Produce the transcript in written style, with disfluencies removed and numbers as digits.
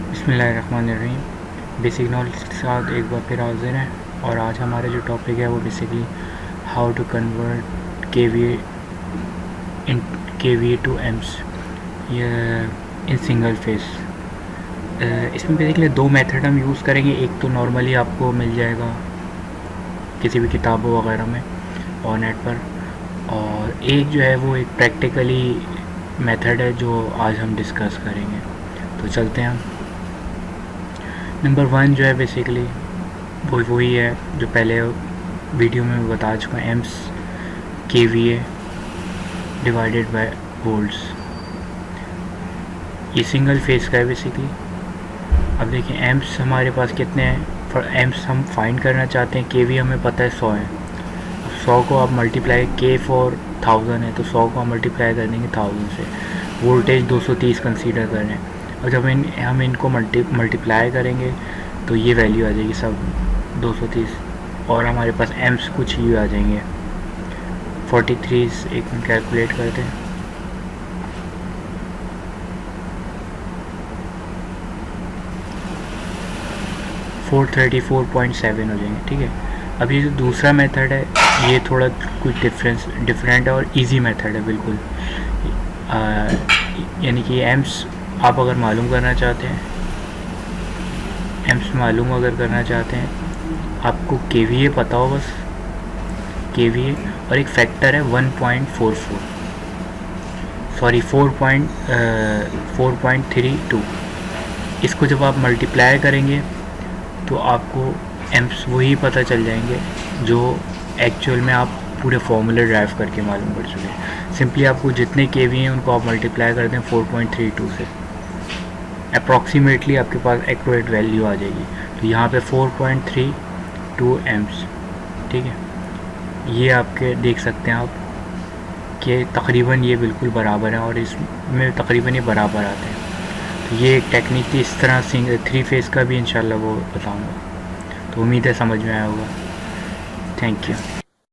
बिस्मिल्लाहिर्रहमानिर्रहीम। Basic knowledge के साथ एक बार फिर हाजिर हैं और आज हमारा जो टॉपिक है वो बेसिकली हाउ टू कन्वर्ट के वी टू एम्स ये इन सिंगल फेस। इसमें बेसिकली दो मेथड हम यूज़ करेंगे। एक तो नॉर्मली आपको मिल जाएगा किसी भी किताबों वगैरह में और नेट पर, और एक जो है वो एक प्रैक्टिकली मेथड है जो आज हम डिस्कस करेंगे। तो चलते हैं हम। नंबर वन जो है बेसिकली वो वही है जो पहले वीडियो में मैं बता चुका हूँ, एम्स के V A divided by volts. ये सिंगल फेस का है बेसिकली। अब देखिए एम्प्स हमारे पास कितने हैं। फॉर एम्प्स हम फाइंड करना चाहते हैं, के वी हमें पता है 100 है। अब 100 को आप मल्टीप्लाई, के फॉर 1000 है तो 100 को हम मल्टीप्लाई कर देंगे 1000 से। वोल्टेज 230 कंसीडर कर रहे हैं। और जब हम इनको मल्टीप्लाई करेंगे तो ये वैल्यू आ जाएगी सब 230, और हमारे पास एम्प्स कुछ ही आ जाएंगे 43। एक मिनट कैलकुलेट करते हैं। फोर 34.7 हो जाएंगे, ठीक है। अब ये जो दूसरा मेथड है ये थोड़ा कुछ डिफरेंट है और इजी मेथड है बिल्कुल। यानी कि एम्प्स आप अगर मालूम करना चाहते हैं, एम्प्स मालूम अगर करना चाहते हैं, आपको के वी ए पता हो बस, के वी ए और एक फैक्टर है 1.44, सॉरी 4.32। इसको जब आप मल्टीप्लाई करेंगे तो आपको एम्प्स वही पता चल जाएंगे जो एक्चुअल में आप पूरे फॉर्मूले ड्राइव करके मालूम कर चुके हैं। सिंपली आपको जितने के वी हैं उनको आप मल्टीप्लाई कर दें 4.32 से, अप्रॉक्सीमेटली आपके पास एक्यूरेट वैल्यू आ जाएगी। तो यहाँ पे 4.32 एम्प्स, ठीक है। ये आपके देख सकते हैं आप कि तकरीबन ये बिल्कुल बराबर है और इसमें तकरीबन ये बराबर आते हैं। तो ये एक टेक्निक थी। इस तरह 3 फेस का भी इंशाल्लाह वो बताऊँगा। तो उम्मीद है समझ में आया होगा। Thank you.